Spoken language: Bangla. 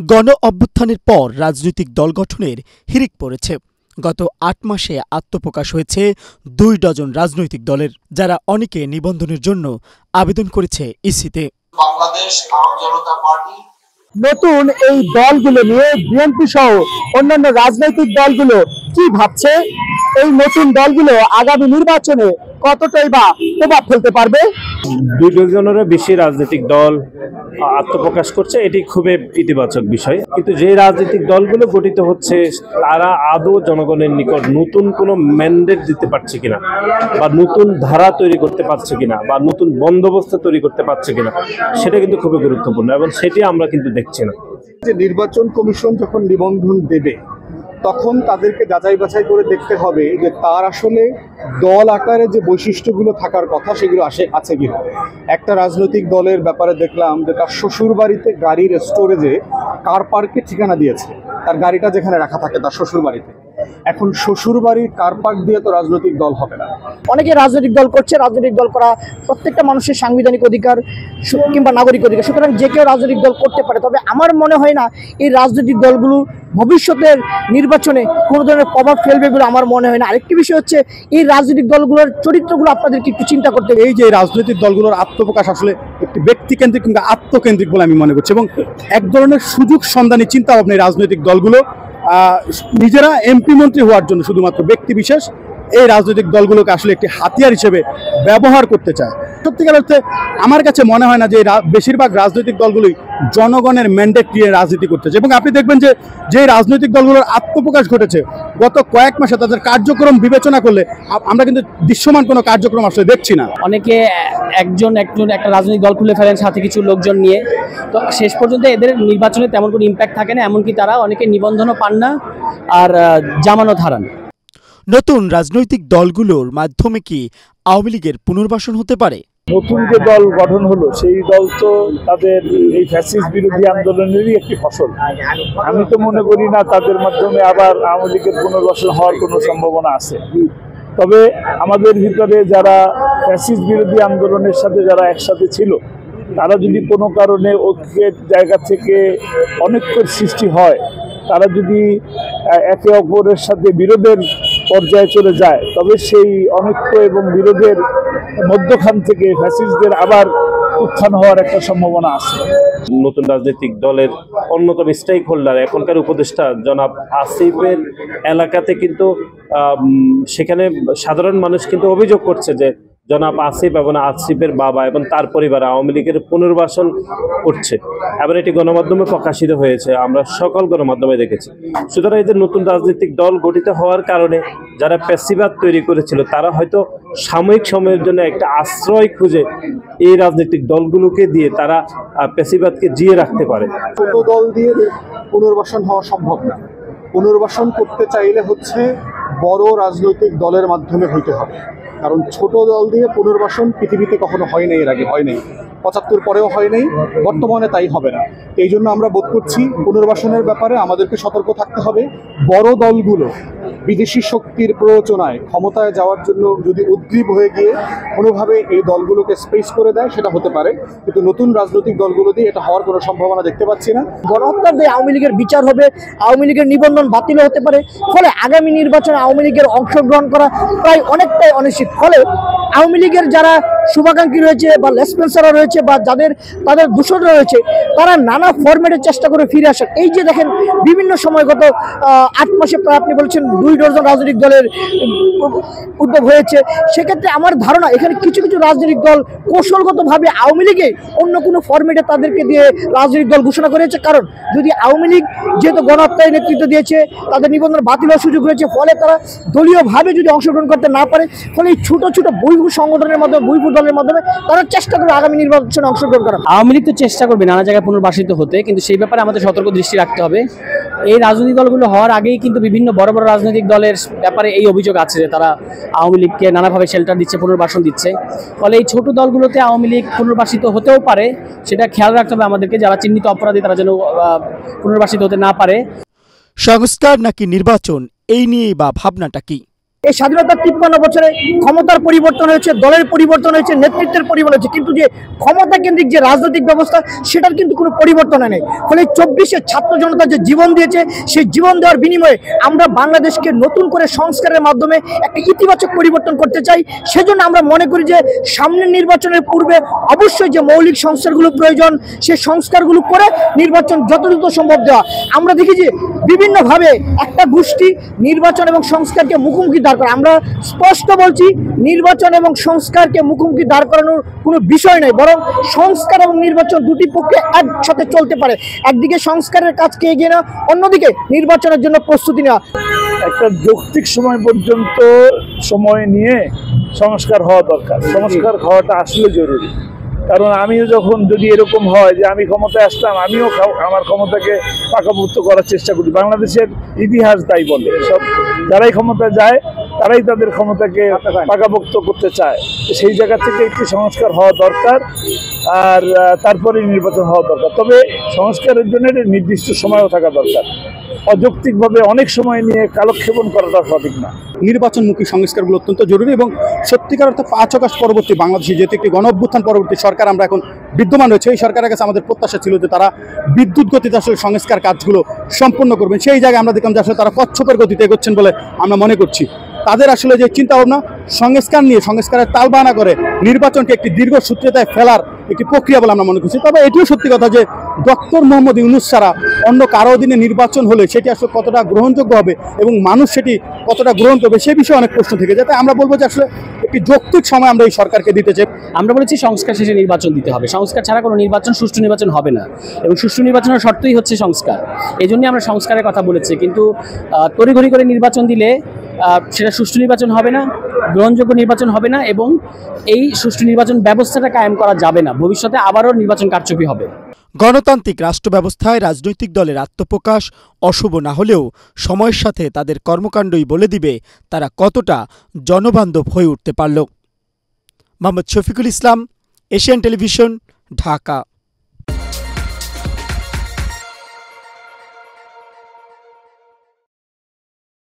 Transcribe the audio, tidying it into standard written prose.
গণ অভ্যুত্থানের পর রাজনৈতিক দল গঠনের হিড়িক পড়েছে। গত ৮ মাসে আত্মপ্রকাশ হয়েছে ২ ডজন রাজনৈতিক দলের, যারা অনেকে নিবন্ধনের জন্য আবেদন করেছে ইসিতে। বাংলাদেশ আওয়ামী জনতা পার্টি নতুন এই দলগুলো নিয়ে বিএনপি সহ অন্যান্য রাজনৈতিক দলগুলো কি ভাবছে, এই নতুন দলগুলো আগামী নির্বাচনে কতটাই বা প্রভাব ফেলতে পারবে? ২ ডজনেরও বেশি রাজনৈতিক দল আত্মপ্রকাশ করছে, এটি খুবই ইতিবাচক বিষয়। কিন্তু যে রাজনৈতিক দলগুলো গঠিত হচ্ছে তারা আদৌ জনগণের নিকট নতুন কোনো ম্যান্ডেট দিতে পারছে কিনা, বা নতুন ধারা তৈরি করতে পারছে কিনা, বা নতুন বন্দোবস্ত তৈরি করতে পারছে কিনা, সেটা কিন্তু খুবই গুরুত্বপূর্ণ এবং সেটি আমরা কিন্তু দেখছি না। যে নির্বাচন কমিশন যখন নিবন্ধন দেবে তখন তাদেরকে যাচাই বাছাই করে দেখতে হবে যে তার আসলে দল আকারে যে বৈশিষ্ট্যগুলো থাকার কথা সেগুলো আছে কিনা। একটা রাজনৈতিক দলের ব্যাপারে দেখলাম যে তার শ্বশুর বাড়িতে গাড়ির স্টোরেজে কার পার্কে ঠিকানা দিয়েছে, তার গাড়িটা যেখানে রাখা থাকে তার শ্বশুর বাড়িতে। এখন শ্বশুর বাড়ির কার পার্ক দিয়ে তো রাজনৈতিক দল হবে না। অনেকে রাজনৈতিক দল করছে, রাজনৈতিক দল করা প্রত্যেকটা মানুষের সাংবিধানিক অধিকার কিংবা নাগরিক অধিকার, সুতরাং যে কেউ রাজনৈতিক দল করতে পারে। তবে আমার মনে হয় না এই রাজনৈতিক দলগুলো ভবিষ্যতের নির্বাচনে কোনো ধরনের প্রভাব ফেলবে বলে আমার মনে হয় না। আরেকটি বিষয় হচ্ছে এই রাজনৈতিক দলগুলোর চরিত্রগুলো আপনাদেরকে একটু চিন্তা করতে হবে। এই যে রাজনৈতিক দলগুলোর আত্মপ্রকাশ আসলে একটি ব্যক্তিকেন্দ্রিক কিংবা আত্মকেন্দ্রিক বলে আমি মনে করছি, এবং এক ধরনের সুযোগ সন্ধানী চিন্তা ভাবনা এই রাজনৈতিক দলগুলো নিজেরা এমপি মন্ত্রী হওয়ার জন্য শুধুমাত্র ব্যক্তি বিশেষ এই রাজনৈতিক দলগুলোকে আসলে একটি হাতিয়ার হিসেবে ব্যবহার করতে চায়। সত্যিকার অর্থে আমার কাছে মনে হয় না যে বেশিরভাগ রাজনৈতিক দলগুলোই জনগণের ম্যান্ডেট নিয়ে রাজনীতি করতেছে। এবং আপনি দেখবেন যে রাজনৈতিক দলগুলোর আত্মপ্রকাশ ঘটেছে গত কয়েক মাসে তাদের কার্যক্রম বিবেচনা করলে আমরা কিন্তু দৃশ্যমান কোনো কার্যক্রম আসলে দেখছি না। অনেকে একজন একটা রাজনৈতিক দল খুলে ফেলেন সাথে কিছু লোকজন নিয়ে, তো শেষ পর্যন্ত এদের নির্বাচনে তেমন কোনো ইম্প্যাক্ট থাকে না, এমনকি তারা অনেকে নিবন্ধনও পান না আর জামানত হারান। নতুন রাজনৈতিক দলগুলোর মাধ্যমে কি আওয়ামী লীগের পুনর্বাসন হতে পারে? নতুন যে দল গঠন হলো সেই দল তো তাদের এই ফ্যাসিস্ট বিরোধী আন্দোলনেরই একটি ফসল। আমি তো মনে করি না তাদের মাধ্যমে আবার আওয়ামী লীগের পুনর্বাসন হওয়ার কোনো সম্ভাবনা আছে। তবে আমাদের ভিতরে যারা ফ্যাসিস্ট বিরোধী আন্দোলনের সাথে যারা একসাথে ছিল, তারা যদি কোনো কারণে ঐক্যের জায়গা থেকে অনৈক্যের সৃষ্টি হয়, তারা যদি একে অপরের সাথে বিরোধের পর্যায়ে চলে যায়, তবে সেই অনৈক্য এবং বিরোধের মধ্যখান থেকে ফ্যাসিস্টদের আবার উত্থান হওয়ার একটা সম্ভাবনা আছে। নতুন রাজনৈতিক দলের অন্যতম স্টেক হোল্ডার এখনকার উপদেষ্টা জনাব আসিফের এলাকাতে কিন্তু সেখানে সাধারণ মানুষ কিন্তু অভিযোগ করছে যে জনাব আসিফ এবং আসিফের বাবা এবং তার পরিবার আওয়ামী লীগের পুনর্বাসন করছে, এবং এটি গণমাধ্যমে প্রকাশিত হয়েছে, আমরা সকল গণমাধ্যমে দেখেছি। সুতরাং এদের নতুন রাজনৈতিক দল গঠিত হওয়ার কারণে যারা পেশিবাদ তৈরি করেছিল তারা হয়তো সাময়িক সময়ের জন্য একটা আশ্রয় খুঁজে এই রাজনৈতিক দলগুলোকে দিয়ে তারা পেশিবাদকে জিয়ে রাখতে পারে। ছোট দল দিয়ে পুনর্বাসন হওয়া সম্ভব না। পুনর্বাসন করতে চাইলে হচ্ছে বড় রাজনৈতিক দলের মাধ্যমে হইতে হবে, কারণ ছোট দল দিয়ে পুনর্বাসন পৃথিবীতে কখনো হয় নাই, এর আগে হয় নাই, ৭৫ পরেও হয় নাই, বর্তমানে তাই হবে না। এই জন্য আমরা বোধ করছি পুনর্বাসনের ব্যাপারে আমাদেরকে সতর্ক থাকতে হবে। বড় দলগুলো বিদেশি শক্তির প্ররোচনায় ক্ষমতায় যাওয়ার জন্য যদি উদ্গ্রীব হয়ে গিয়ে কোনোভাবে এই দলগুলোকে স্পেস করে দেয় সেটা হতে পারে, কিন্তু নতুন রাজনৈতিক দলগুলো দিয়ে এটা হওয়ার কোনো সম্ভাবনা দেখতে পাচ্ছি না। গণহত্যার দিয়ে আওয়ামী লীগের বিচার হবে, আওয়ামী লীগের নিবন্ধন বাতিল হতে পারে, ফলে আগামী নির্বাচনে আওয়ামী লীগের অংশগ্রহণ করা প্রায় অনেকটাই অনিশ্চিত। ফলে আওয়ামী লীগের যারা শুভাকাঙ্ক্ষী রয়েছে বা লেসপেন্সাররা রয়েছে বা তাদের দূষণরা রয়েছে, তারা নানা ফরম্যাটের চেষ্টা করে ফিরে আসার। এই যে দেখেন বিভিন্ন সময় গত ৮ মাসে প্রায় আপনি বলছেন ২ ডজন রাজনৈতিক দলের উদ্যোগ হয়েছে। সেক্ষেত্রে আমার ধারণা এখানে কিছু কিছু রাজনৈতিক দল কৌশলগতভাবে আওয়ামী লীগে অন্য কোনো ফরম্যাটে তাদেরকে দিয়ে রাজনৈতিক দল ঘোষণা করেছে। কারণ যদি আওয়ামী লীগ যেহেতু গণহত্যায় নেতৃত্ব দিয়েছে, তাদের নিবন্ধন বাতিল হওয়ার সুযোগ রয়েছে, ফলে তারা দলীয়ভাবে যদি অংশগ্রহণ করতে না পারে, ফলে এই ছোট ছোট বহির্ভূত সংগঠনের মাধ্যমে বহির্ভূত দলের মাধ্যমে তারা চেষ্টা করে আগামী নির্বাচনে অংশগ্রহণ করা। আওয়ামী লীগ তো চেষ্টা করবে নানা জায়গায় পুনর্বাসিত হতে, কিন্তু সেই ব্যাপারে আমাদের সতর্ক দৃষ্টি রাখতে হবে। এই রাজনৈতিক দলগুলো হওয়ার আগেই কিন্তু বিভিন্ন বড় বড় রাজনৈতিক দলের ব্যাপারে এই অভিযোগ আছে যে তারা আওয়ামী লীগকে নানাভাবে শেল্টার দিচ্ছে, পুনর্বাসন দিচ্ছে। ফলে এই ছোট দলগুলোতে আওয়ামী লীগ পুনর্বাসিত হতেও পারে, সেটা খেয়াল রাখতে হবে আমাদেরকে। যারা চিহ্নিত অপরাধী তারা যেন পুনর্বাসিত হতে না পারে। সংস্কার নাকি নির্বাচন, এই নিয়েই বা ভাবনাটা কি? এই স্বাধীনতার 53 বছরে ক্ষমতার পরিবর্তন হয়েছে, দলের পরিবর্তন হয়েছে, নেতৃত্বের পরিবর্তন হয়েছে, কিন্তু যে ক্ষমতা কেন্দ্রিক যে রাজনৈতিক ব্যবস্থা সেটার কিন্তু কোনো পরিবর্তন নেই। ফলে 24-এর ছাত্র জনতা যে জীবন দিয়েছে, সেই জীবন দেওয়ার বিনিময়ে আমরা বাংলাদেশকে নতুন করে সংস্কারের মাধ্যমে একটা ইতিবাচক পরিবর্তন করতে চাই। সেজন্য আমরা মনে করি যে সামনের নির্বাচনের পূর্বে অবশ্যই যে মৌলিক সংস্কারগুলো প্রয়োজন, সেই সংস্কারগুলো করে নির্বাচন যত দ্রুত সম্ভব দেওয়া। আমরা দেখি যে বিভিন্নভাবে একটা গোষ্ঠী নির্বাচন এবং সংস্কারকে মুখোমুখি দাঁড় করে। আমরা স্পষ্ট বলছি, নির্বাচন এবং সংস্কারকে মুখোমুখি দাঁড় করানোর কোনো বিষয় নয়, বরং সংস্কার এবং নির্বাচন দুটি পক্ষে একসাথে চলতে পারে। একদিকে সংস্কারের কাজকে এগিয়ে নেওয়া, অন্যদিকে নির্বাচনের জন্য প্রস্তুতি নেওয়া। একটা যৌক্তিক সময় পর্যন্ত সময় নিয়ে সংস্কার হওয়া দরকার। সংস্কার হওয়াটা আসলে জরুরি, কারণ আমিও যখন যদি এরকম হয় যে আমি ক্ষমতায় আসলাম, আমিও আমার ক্ষমতাকে পাকাপোক্ত করার চেষ্টা করি। বাংলাদেশের ইতিহাস তাই বলে, সব যারাই ক্ষমতায় যায় তারাই তাদের ক্ষমতাকে পাকাপোক্ত করতে চায়। সেই জায়গা থেকে একটি সংস্কার হওয়া দরকার, আর তারপরে নির্বাচন হওয়া দরকার। তবে সংস্কারের জন্য নির্দিষ্ট সময়ও থাকা দরকার। অযৌক্তিকভাবে অনেক সময় নিয়ে কালক্ষেপণ করাটা সঠিক না। নির্বাচনমুখী সংস্কারগুলো অত্যন্ত জরুরি এবং সত্যিকার অর্থে 5 আগস্ট পরবর্তী বাংলাদেশে যেহেতু একটি গণ অভ্যুত্থান পরবর্তী সরকার আমরা এখন বিদ্যমান রয়েছে, এই সরকারের কাছে আমাদের প্রত্যাশা ছিল যে তারা বিদ্যুৎ গতিতে আসলে সংস্কার কাজগুলো সম্পন্ন করবেন। সেই জায়গায় আমরা দেখলাম যে আসলে তারা কচ্ছপের গতিতে এগোচ্ছেন বলে আমরা মনে করছি। তাদের আসলে যে চিন্তাভাবনা সংস্কার নিয়ে, সংস্কারের তালবাহানা করে নির্বাচনকে একটি দীর্ঘ সূত্রতায় ফেলার একটি প্রক্রিয়া বলে আমরা মনে করছি। তবে এটিও সত্যি কথা যে ডক্টর মোহাম্মদ ইউনূস ছাড়া অন্য কারো অধীনে নির্বাচন হলে সেটি আসলে কতটা গ্রহণযোগ্য হবে এবং মানুষ সেটি কতটা গ্রহণ করবে সে বিষয়ে অনেক প্রশ্ন থেকে যায়। তাই আমরা বলবো যে আসলে একটি যৌক্তিক সময় আমরা এই সরকারকে দিতে চাই। আমরা বলেছি সংস্কার শেষে নির্বাচন দিতে হবে। সংস্কার ছাড়া কোনো নির্বাচন, সুষ্ঠু নির্বাচন হবে না, এবং সুষ্ঠু নির্বাচনের শর্তই হচ্ছে সংস্কার। এই জন্যই আমরা সংস্কারের কথা বলেছি। কিন্তু তড়িঘড়ি করে নির্বাচন দিলে সেটা সুষ্ঠু নির্বাচন হবে না, গ্রহণযোগ্য নির্বাচন হবে না, এবং এই সুষ্ঠু নির্বাচন ব্যবস্থাটা কায়েম করা যাবে না। ভবিষ্যতে আবারও নির্বাচন কারচুপি হবে। গণতান্ত্রিক রাষ্ট্র ব্যবস্থায় রাজনৈতিক দলের আত্মপ্রকাশ অশুভ না হলেও সময়ের সাথে তাদের কর্মকাণ্ডই বলে দিবে তারা কতটা জনবান্ধব হয়ে উঠতে পারল। Mohammad Shafiqul Islam, Asian television, Dhaka.